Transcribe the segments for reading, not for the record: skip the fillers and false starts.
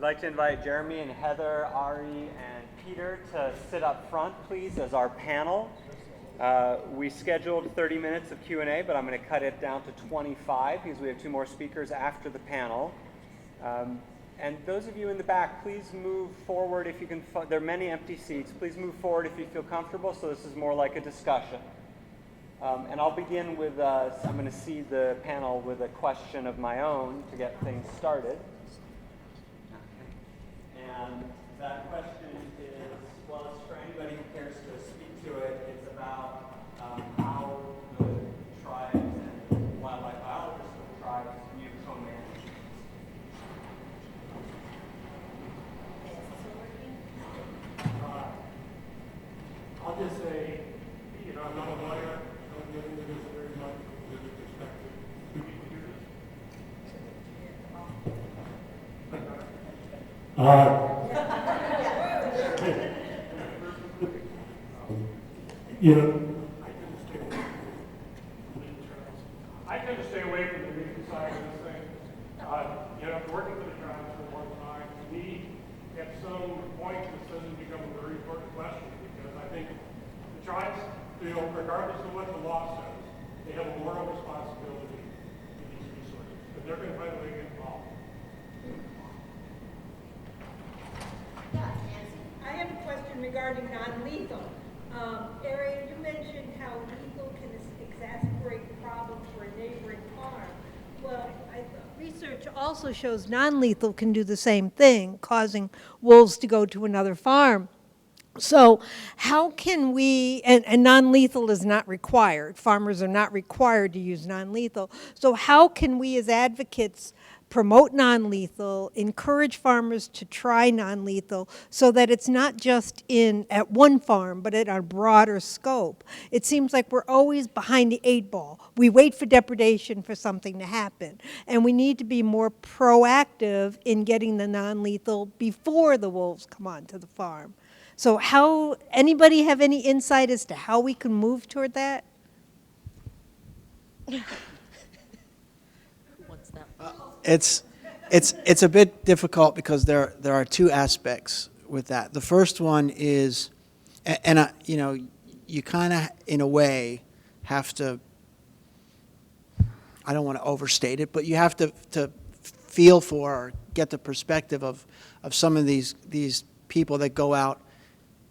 like to invite Jeremy and Heather, Ari, and Peter to sit up front, please, as our panel. We scheduled 30 minutes of Q&A, but I'm going to cut it down to 25 because we have 2 more speakers after the panel. And those of you in the back, please move forward if you can. There are many empty seats. Please move forward if you feel comfortable, so this is more like a discussion. And I'll begin with, I'm going to seed the panel with a question of my own to get things started. And that question is, well, it's for anybody who cares to speak to it. It's about how the tribes and wildlife biologists of the tribes view co-management. I'll just say, I'm not a lawyer. I don't get into this very much with perspective. Do you hear I tend to stay away from the legal side of this thing. Working for the tribes for a long time, to me, at some point, this doesn't become a very important question because I think the tribes feel, regardless of what the law says, they have a moral responsibility to these resources, and they're going to find a way to get involved. I have a question regarding non-lethal. Arian, you mentioned how lethal can exacerbate problems for a neighboring farm. Well, research also shows non-lethal can do the same thing, causing wolves to go to another farm. So how can we, and non-lethal is not required, farmers are not required to use non-lethal, so how can we as advocates promote non-lethal, encourage farmers to try non-lethal so that it's not just at one farm, but at a broader scope? It seems like we're always behind the 8 ball. We wait for depredation for something to happen, and we need to be more proactive in getting the non-lethal before the wolves come onto the farm. So anybody have any insight as to how we can move toward that? What's that? It's a bit difficult because there are 2 aspects with that. The first one is, you kind of, in a way, have to, I don't want to overstate it, but you have to feel for or get the perspective of some of these people that go out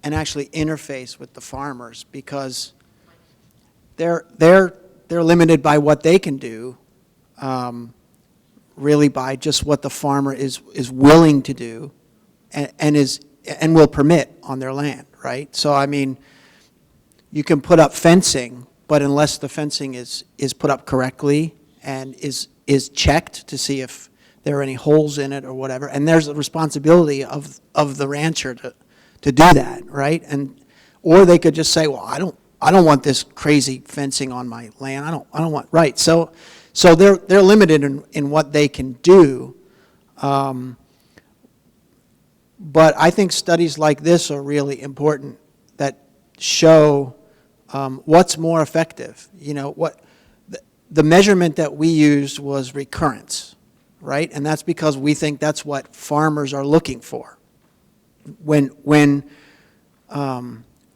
and actually interface with the farmers, because they're limited by what they can do, really by just what the farmer is willing to do and will permit on their land, right? So I mean, you can put up fencing, but unless the fencing is put up correctly and is checked to see if there are any holes in it or whatever, and there's a responsibility of the rancher to do that, right? Or they could just say, well, I don't want this crazy fencing on my land. I don't want, right? So they're limited in what they can do. But I think studies like this are really important that show what's more effective. The measurement that we used was recurrence, right? And that's because we think that's what farmers are looking for. When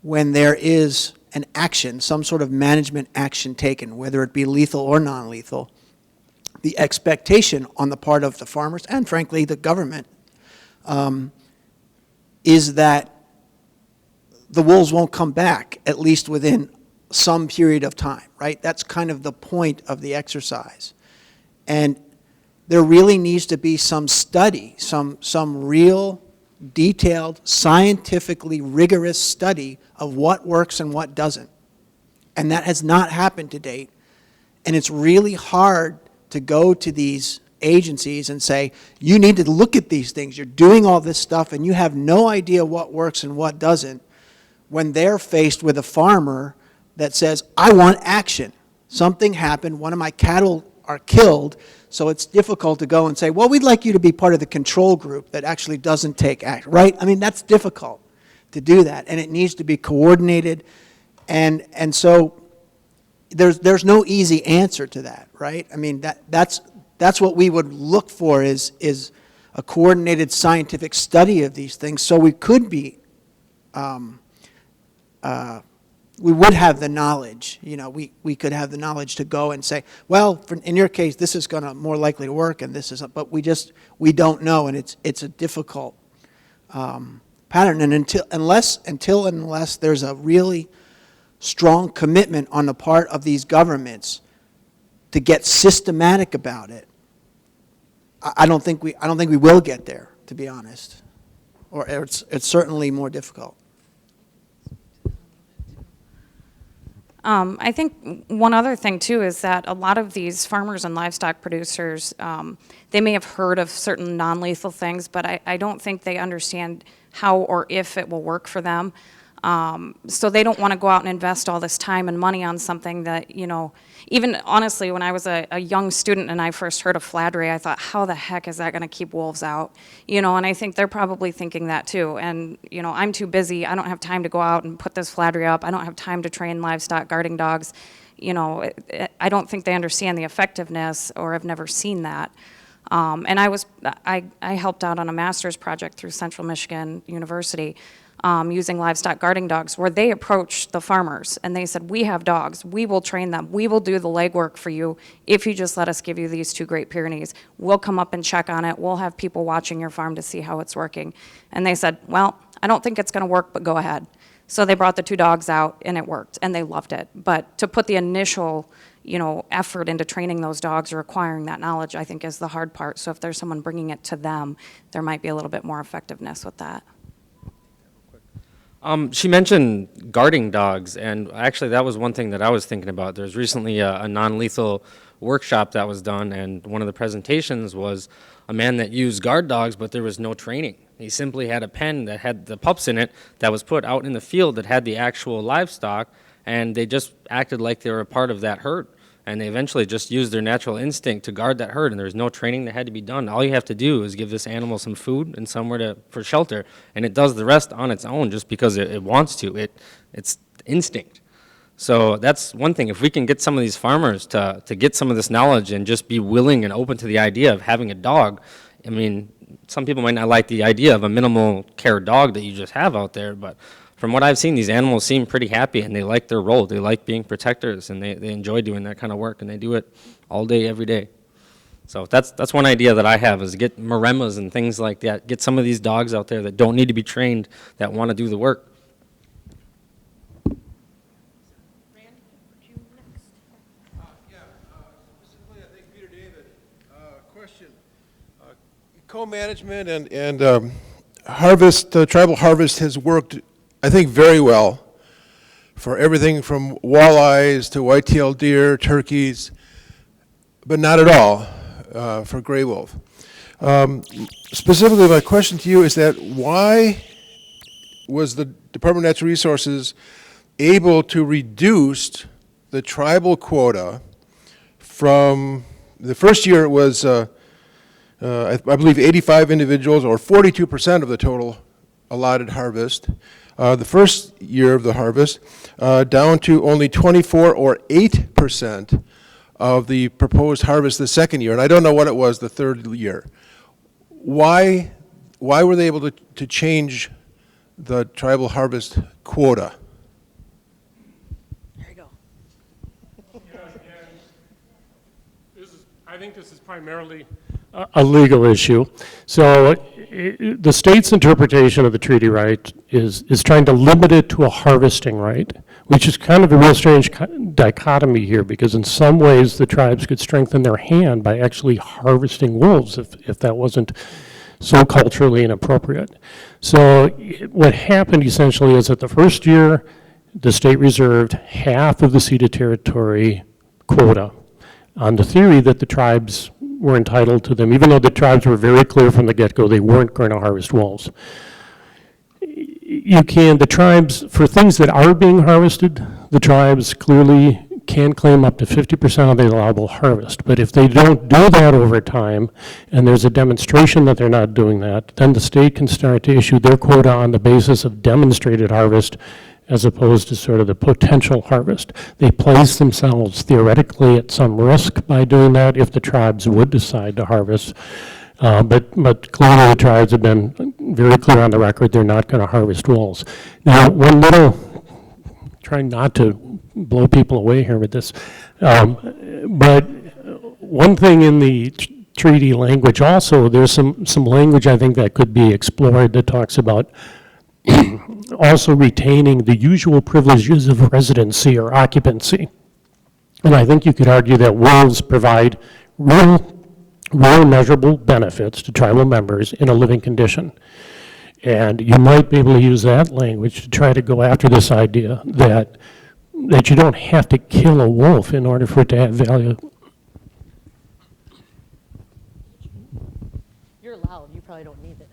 there is an action, some sort of management action taken, whether it be lethal or non-lethal, the expectation on the part of the farmers and, frankly, the government is that the wolves won't come back, at least within some period of time, right? That's kind of the point of the exercise. And there really needs to be some study, some real detailed, scientifically rigorous study of what works and what doesn't. And that has not happened to date. And it's really hard to go to these agencies and say, you need to look at these things. You're doing all this stuff and you have no idea what works and what doesn't, when they're faced with a farmer that says, I want action. Something happened, one of my cattle are killed, so it's difficult to go and say, well, we'd like you to be part of the control group that actually doesn't take action, right? I mean, that's difficult to do that, and it needs to be coordinated, and so there's no easy answer to that, right? I mean, that's what we would look for is a coordinated scientific study of these things, so we could be, we would have the knowledge, we could have the knowledge to go and say, well, in your case, this is going to more likely to work, and this is, but we don't know, and it's a difficult pattern, and unless there's a really strong commitment on the part of these governments to get systematic about it, I don't think we will get there, to be honest, or it's certainly more difficult. I think one other thing, too, is that a lot of these farmers and livestock producers, they may have heard of certain non-lethal things, but I don't think they understand how or if it will work for them. So they don't want to go out and invest all this time and money on something that, even honestly, when I was a young student and I first heard of flattery, I thought, how the heck is that going to keep wolves out? And I think they're probably thinking that too. And, I'm too busy. I don't have time to go out and put this flattery up. I don't have time to train livestock guarding dogs. I don't think they understand the effectiveness or have never seen that. And I helped out on a master's project through Central Michigan University, using livestock guarding dogs, where they approached the farmers and they said, we have dogs, we will train them, we will do the legwork for you if you just let us give you these 2 Great Pyrenees. We'll come up and check on it, we'll have people watching your farm to see how it's working. And they said, well, I don't think it's going to work, but go ahead. So they brought the 2 dogs out and it worked and they loved it. But to put the initial effort into training those dogs or acquiring that knowledge, I think is the hard part. So if there's someone bringing it to them, there might be a little bit more effectiveness with that. She mentioned guarding dogs, and actually that was one thing that I was thinking about. There's recently a non-lethal workshop that was done, and one of the presentations was a man that used guard dogs, but there was no training. He simply had a pen that had the pups in it that was put out in the field that had the actual livestock, and they just acted like they were a part of that herd. And they eventually just used their natural instinct to guard that herd, and there was no training that had to be done. All you have to do is give this animal some food and somewhere for shelter, and it does the rest on its own just because it wants to. It's instinct. So that's one thing. If we can get some of these farmers to get some of this knowledge and just be willing and open to the idea of having a dog, I mean, some people might not like the idea of a minimal care dog that you just have out there, but from what I've seen, these animals seem pretty happy, and they like their role. They like being protectors, and they enjoy doing that kind of work, and they do it all day, every day. So that's one idea that I have, is get Maremas and things like that. Get some of these dogs out there that don't need to be trained, that want to do the work. Specifically, I think Peter David, question. Co-management and harvest, tribal harvest has worked, I think, very well for everything from walleyes to white-tailed deer, turkeys, but not at all for gray wolf. Specifically, my question to you is that why was the Department of Natural Resources able to reduce the tribal quota from, the first year it was, I believe 85 individuals, or 42% of the total allotted harvest, the first year of the harvest, down to only 24 or 8% of the proposed harvest the second year, and I don't know what it was the third year. Why were they able to change the tribal harvest quota? There you go. I think this is primarily a legal issue. So the state's interpretation of the treaty right is trying to limit it to a harvesting right, which is kind of a real strange dichotomy here, because in some ways the tribes could strengthen their hand by actually harvesting wolves if that wasn't so culturally inappropriate. So what happened essentially is that the first year the state reserved half of the ceded territory quota on the theory that the tribes were entitled to them, even though the tribes were very clear from the get-go they weren't going to harvest wolves. The tribes, for things that are being harvested, the tribes clearly can claim up to 50% of the allowable harvest. But if they don't do that over time, and there's a demonstration that they're not doing that, then the state can start to issue their quota on the basis of demonstrated harvest as opposed to sort of the potential harvest. They place themselves theoretically at some risk by doing that if the tribes would decide to harvest. But clearly the tribes have been very clear on the record, they're not going to harvest wolves. Now, one little, trying not to blow people away here with this, but one thing in the treaty language also, there's some language I think that could be explored that talks about also retaining the usual privileges of residency or occupancy. And I think you could argue that wolves provide real measurable benefits to tribal members in a living condition. And you might be able to use that language to try to go after this idea that you don't have to kill a wolf in order for it to have value. You're loud, you probably don't need it.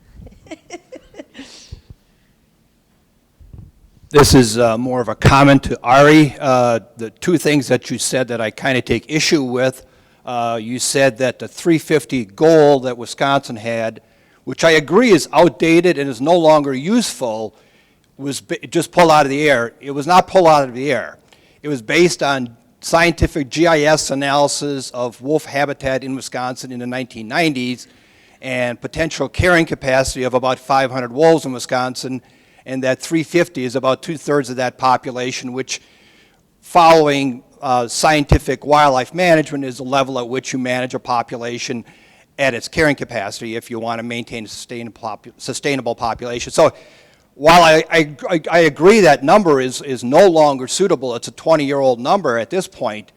This is more of a comment to Ari. The two things that you said that I kind of take issue with, you said that the 350 goal that Wisconsin had, which I agree is outdated and is no longer useful, was just pulled out of the air. It was not pulled out of the air. It was based on scientific GIS analysis of wolf habitat in Wisconsin in the 1990s and potential carrying capacity of about 500 wolves in Wisconsin, and that 350 is about 2/3 of that population, which, following scientific wildlife management, is the level at which you manage a population at its carrying capacity if you want to maintain a sustainable population. So while I agree that number is no longer suitable, it's a 20-year-old number at this point,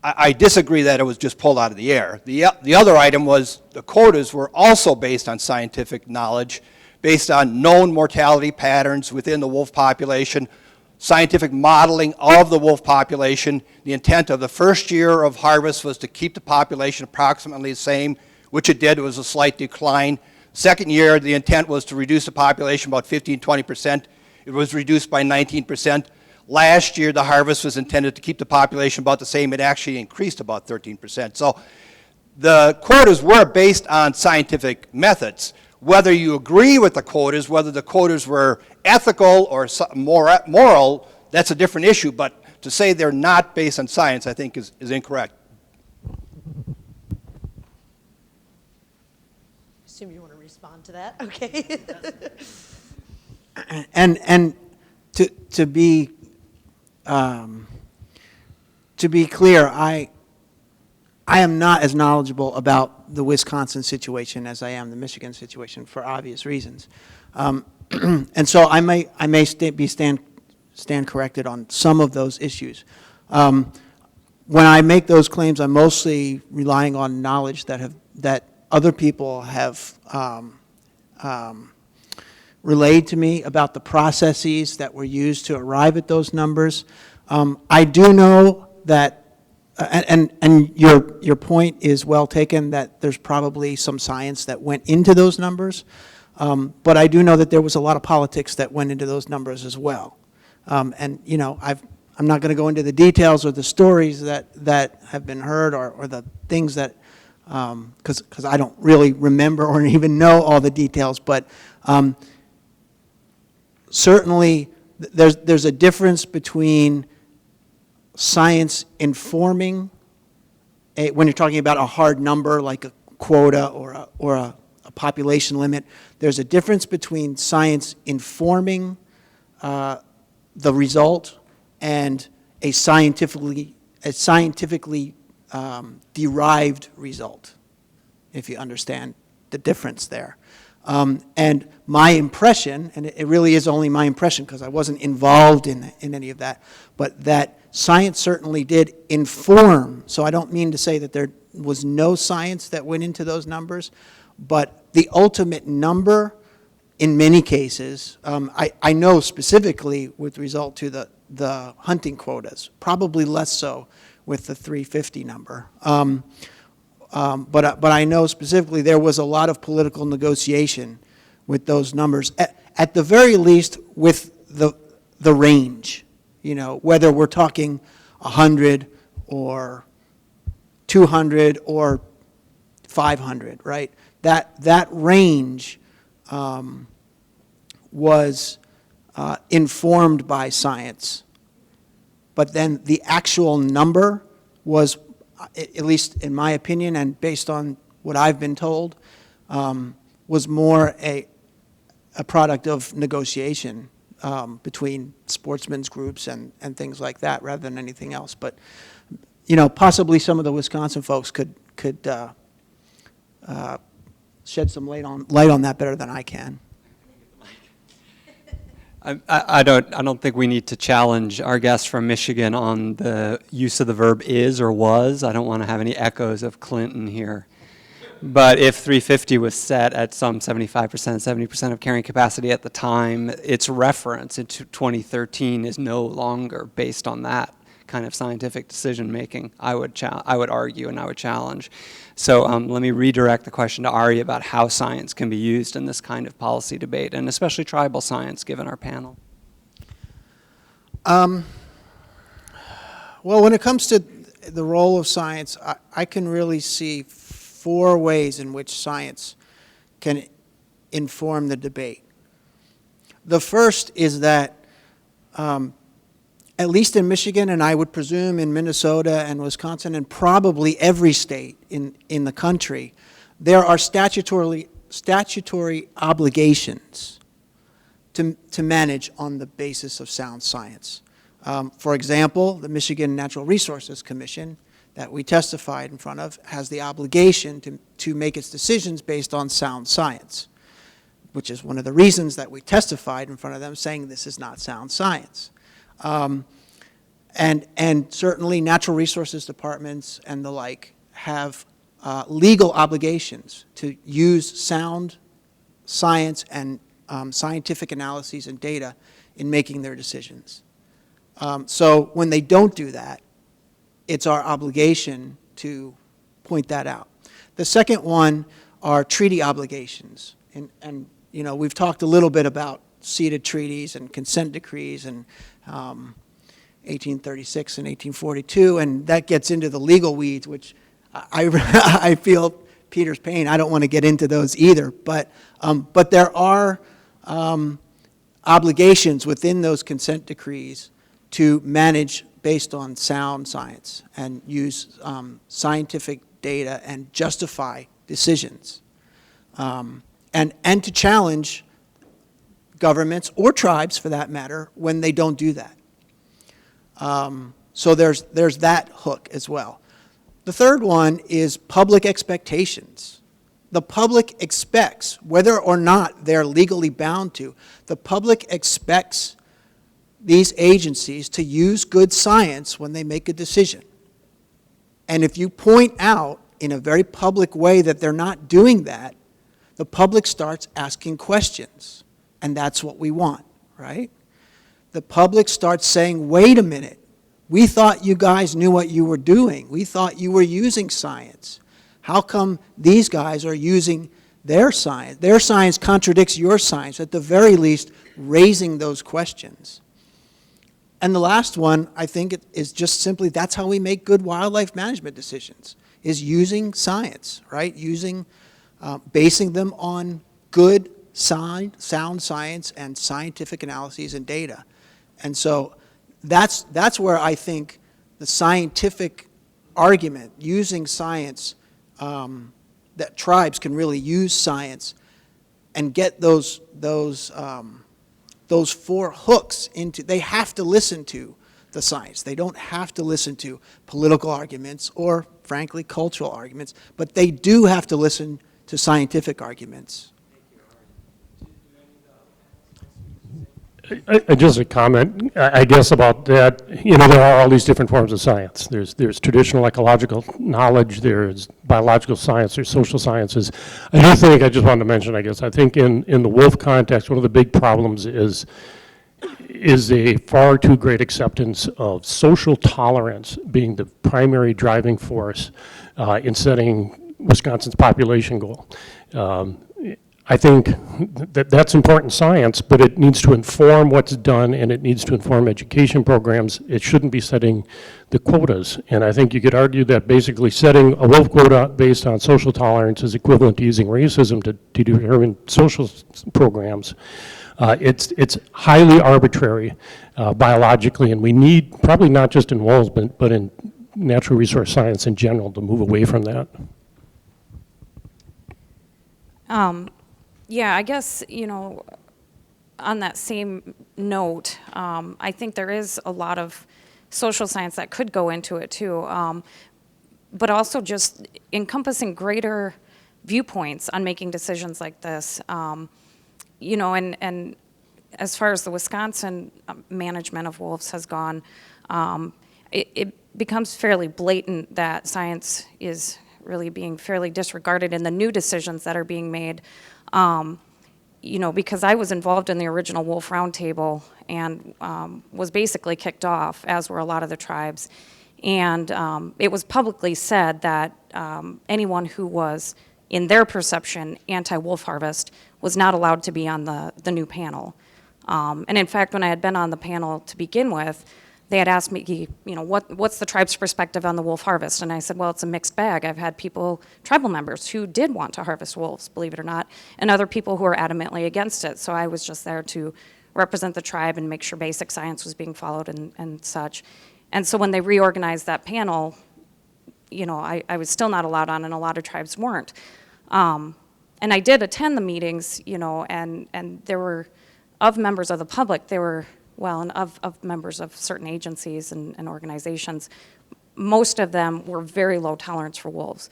I disagree that it was just pulled out of the air. The other item was the quotas were also based on scientific knowledge, based on known mortality patterns within the wolf population, scientific modeling of the wolf population. The intent of the first year of harvest was to keep the population approximately the same, which it did. It was a slight decline. Second year, the intent was to reduce the population about 15–20%. It was reduced by 19%. Last year, the harvest was intended to keep the population about the same. It actually increased about 13%. So the quotas were based on scientific methods. Whether you agree with the quotas, whether the quotas were ethical or moral, that's a different issue. But to say they're not based on science, I think, is incorrect. Assume you want to respond to that, okay? And to be clear, I am not as knowledgeable about the Wisconsin situation as I am the Michigan situation for obvious reasons, and so I may stand corrected on some of those issues. When I make those claims, I'm mostly relying on knowledge that other people have relayed to me about the processes that were used to arrive at those numbers. I do know that, and your point is well taken, that there's probably some science that went into those numbers, but I do know that there was a lot of politics that went into those numbers as well. And you know, I'm not going to go into the details or the stories that have been heard or the things that, because I don't really remember or even know all the details, but certainly there's a difference between science informing, when you're talking about a hard number like a quota or a population limit, there's a difference between science informing the result and a scientifically derived result, if you understand the difference there. And my impression, and it really is only my impression because I wasn't involved in any of that, but that science certainly did inform. So I don't mean to say that there was no science that went into those numbers, but the ultimate number, in many cases, I know specifically with result to the hunting quotas, probably less so with the 350 number. But I know specifically there was a lot of political negotiation with those numbers, at the very least with the range, you know, whether we're talking 100 or 200 or 500, right? That range was informed by science, but then the actual number was, at least in my opinion and based on what I've been told, was more a product of negotiation between sportsmen's groups and things like that, rather than anything else. But, possibly some of the Wisconsin folks could shed some light on that better than I can. I don't think we need to challenge our guest from Michigan on the use of the verb is or was. I don't want to have any echoes of Clinton here. But if 350 was set at some 75%, 70% of carrying capacity at the time, its reference into 2013 is no longer based on that kind of scientific decision making. I would argue and I would challenge. So let me redirect the question to Ari about how science can be used in this kind of policy debate, and especially tribal science, given our panel. Well, when it comes to the role of science, I can really see 4 ways in which science can inform the debate. The first is that, at least in Michigan, and I would presume in Minnesota and Wisconsin, and probably every state in the country, there are statutory obligations to manage on the basis of sound science. For example, the Michigan Natural Resources Commission that we testified in front of has the obligation to make its decisions based on sound science, which is one of the reasons that we testified in front of them saying this is not sound science. And certainly natural resources departments and the like have legal obligations to use sound science and scientific analyses and data in making their decisions. So when they don't do that, it's our obligation to point that out. The second one are treaty obligations. And we've talked a little bit about ceded treaties and consent decrees and 1836 and 1842, and that gets into the legal weeds, which I feel Peter's pain. I don't want to get into those either. But there are obligations within those consent decrees to manage based on sound science and use scientific data and justify decisions. And to challenge governments or tribes, for that matter, when they don't do that. So there's that hook as well. The third one is public expectations. The public expects, whether or not they're legally bound to, the public expects these agencies to use good science when they make a decision. And if you point out in a very public way that they're not doing that, the public starts asking questions. And that's what we want, right? The public starts saying, wait a minute, we thought you guys knew what you were doing. We thought you were using science. How come these guys are using their science? Their science contradicts your science, at the very least, raising those questions. And the last one, I think, is just simply that's how we make good wildlife management decisions, is using science, right? Basing them on good, sound science and scientific analyses and data. And so that's where I think the scientific argument, using science, that tribes can really use science and get those 4 hooks into, they have to listen to the science. They don't have to listen to political arguments or, frankly, cultural arguments, but they do have to listen to scientific arguments. Just a comment, I guess, about that. There are all these different forms of science. There's traditional ecological knowledge, there's biological science, there's social sciences. I just wanted to mention, I think in the wolf context, one of the big problems is a far too great acceptance of social tolerance being the primary driving force in setting Wisconsin's population goal. I think that's important science, but it needs to inform what's done and it needs to inform education programs. It shouldn't be setting the quotas. And I think you could argue that basically setting a wolf quota based on social tolerance is equivalent to using racism to determine social programs. It's highly arbitrary biologically, and we need, probably not just in wolves, but in natural resource science in general, to move away from that. Yeah, I guess, on that same note, I think there is a lot of social science that could go into it too, but also just encompassing greater viewpoints on making decisions like this. And as far as the Wisconsin management of wolves has gone, it becomes fairly blatant that science is really being fairly disregarded in the new decisions that are being made. Because I was involved in the original Wolf Roundtable and was basically kicked off, as were a lot of the tribes. And it was publicly said that anyone who was, in their perception, anti-wolf harvest was not allowed to be on the new panel. And in fact, when I had been on the panel to begin with, they had asked me, what's the tribe's perspective on the wolf harvest? And I said, well, it's a mixed bag. I've had tribal members who did want to harvest wolves, believe it or not, and other people who are adamantly against it. So I was just there to represent the tribe and make sure basic science was being followed and such. And so when they reorganized that panel, I was still not allowed on, and a lot of tribes weren't. And I did attend the meetings, and there were, of members of the public, and of members of certain agencies and organizations, most of them were very low tolerance for wolves.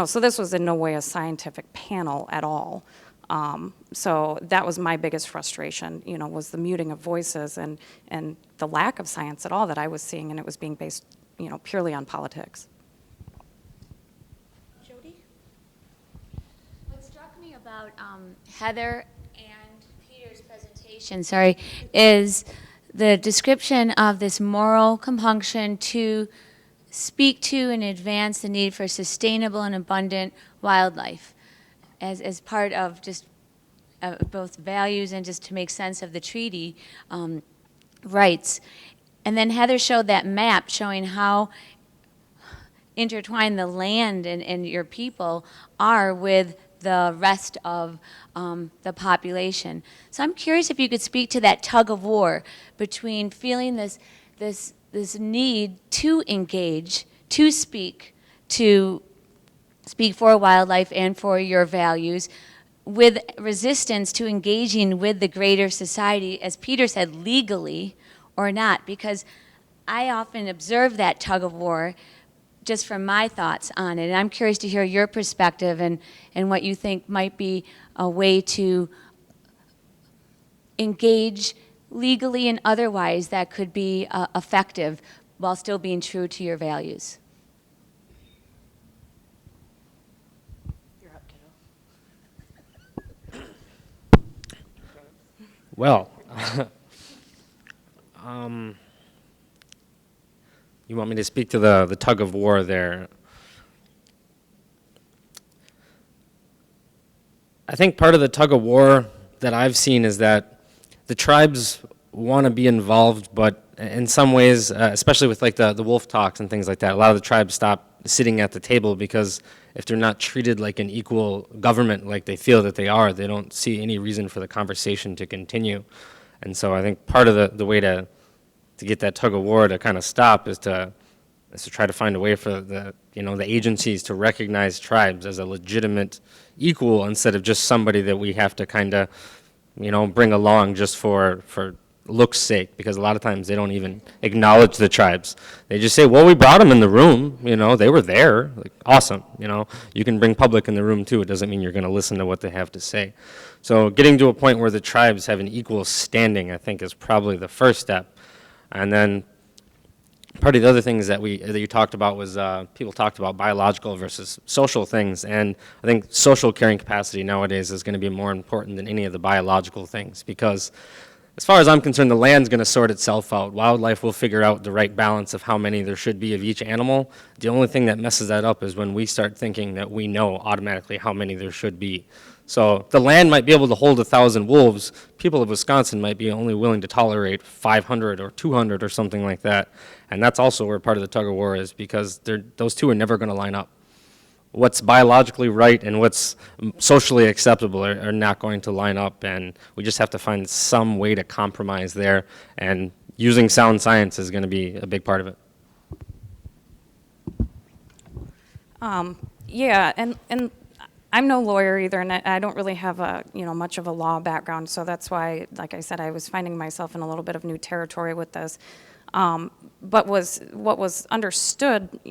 So this was in no way a scientific panel at all. So that was my biggest frustration, was the muting of voices and the lack of science at all that I was seeing, and it was being based, purely on politics. Jody? What struck me about Heather and Peter's presentation, is the description of this moral compunction to speak to and advance the need for sustainable and abundant wildlife as part of just both values and just to make sense of the treaty rights. And then Heather showed that map showing how intertwined the land and your people are with the rest of the population. So I'm curious if you could speak to that tug of war between feeling this need to engage, to speak for wildlife and for your values, with resistance to engaging with the greater society, as Peter said, legally or not, because I often observe that tug of war just from my thoughts on it. And I'm curious to hear your perspective and what you think might be a way to engage legally and otherwise that could be effective while still being true to your values. You're up, kiddo. Well, you want me to speak to the tug of war there? I think part of the tug of war that I've seen is that the tribes want to be involved, but in some ways, especially with like the wolf talks and things like that, a lot of the tribes stop sitting at the table because if they're not treated like an equal government like they feel that they are, they don't see any reason for the conversation to continue. And so I think part of the way to get that tug of war to kind of stop is to try to find a way for the agencies to recognize tribes as a legitimate equal instead of just somebody that we have to kind of bring along just for looks sake, because a lot of times they don't even acknowledge the tribes. They just say, well, we brought them in the room, they were there, like, awesome, you can bring public in the room too. It doesn't mean you're going to listen to what they have to say. So getting to a point where the tribes have an equal standing, I think, is probably the first step. And then part of the other things that you talked about was people talked about biological versus social things, and I think social carrying capacity nowadays is going to be more important than any of the biological things, because as far as I'm concerned, the land's going to sort itself out. Wildlife will figure out the right balance of how many there should be of each animal. The only thing that messes that up is when we start thinking that we know automatically how many there should be. So the land might be able to hold 1,000 wolves. People of Wisconsin might be only willing to tolerate 500 or 200 or something like that. And that's also where part of the tug of war is, because those two are never going to line up. What's biologically right and what's socially acceptable are not going to line up, and we just have to find some way to compromise there, and using sound science is going to be a big part of it. Yeah, and I'm no lawyer either, and I don't really have much of a law background, so that's why, like I said, I was finding myself in a little bit of new territory with this. But what was understood,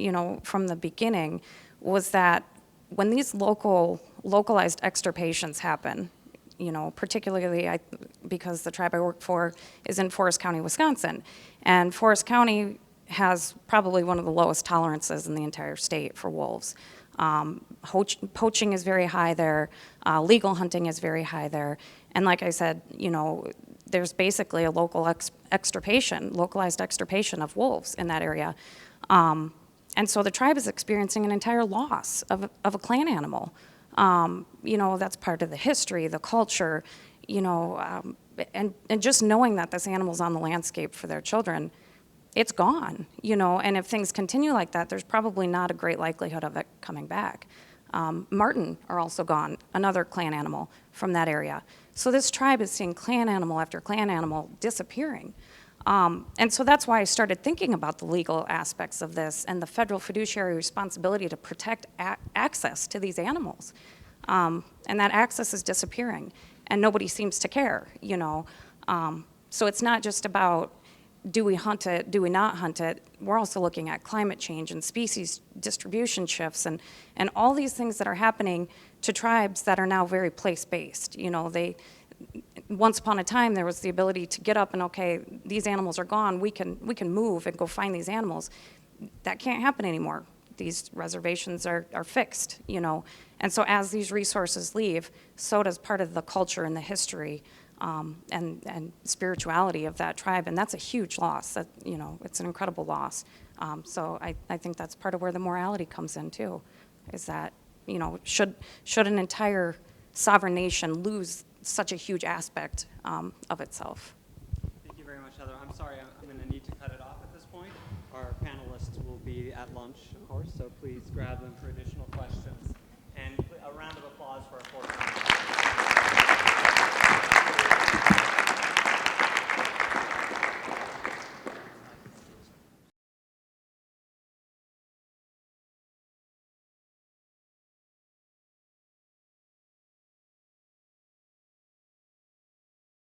from the beginning was that when these localized extirpations happen, particularly because the tribe I work for is in Forest County, Wisconsin, and Forest County has probably one of the lowest tolerances in the entire state for wolves. Poaching is very high there, legal hunting is very high there, and like I said, there's basically a localized extirpation of wolves in that area. And so the tribe is experiencing an entire loss of a clan animal. That's part of the history, the culture, and just knowing that this animal's on the landscape for their children, it's gone, and if things continue like that, there's probably not a great likelihood of it coming back. Marten are also gone, another clan animal from that area. So this tribe is seeing clan animal after clan animal disappearing. And so that's why I started thinking about the legal aspects of this and the federal fiduciary responsibility to protect access to these animals. And that access is disappearing, and nobody seems to care, So it's not just about, do we hunt it, do we not hunt it? We're also looking at climate change and species distribution shifts and all these things that are happening to tribes that are now very place-based. Once upon a time, there was the ability to get up and, okay, these animals are gone, we can move and go find these animals. That can't happen anymore. These reservations are fixed, And so as these resources leave, so does part of the culture and the history and spirituality of that tribe, and that's a huge loss. That it's an incredible loss. So I think that's part of where the morality comes in too, is that should an entire sovereign nation lose such a huge aspect of itself? Thank you very much, Heather. I'm sorry, I'm going to need to cut it off at this point. Our panelists will be at lunch, of course, so please grab them for additional questions. And a round of applause for our four panelists.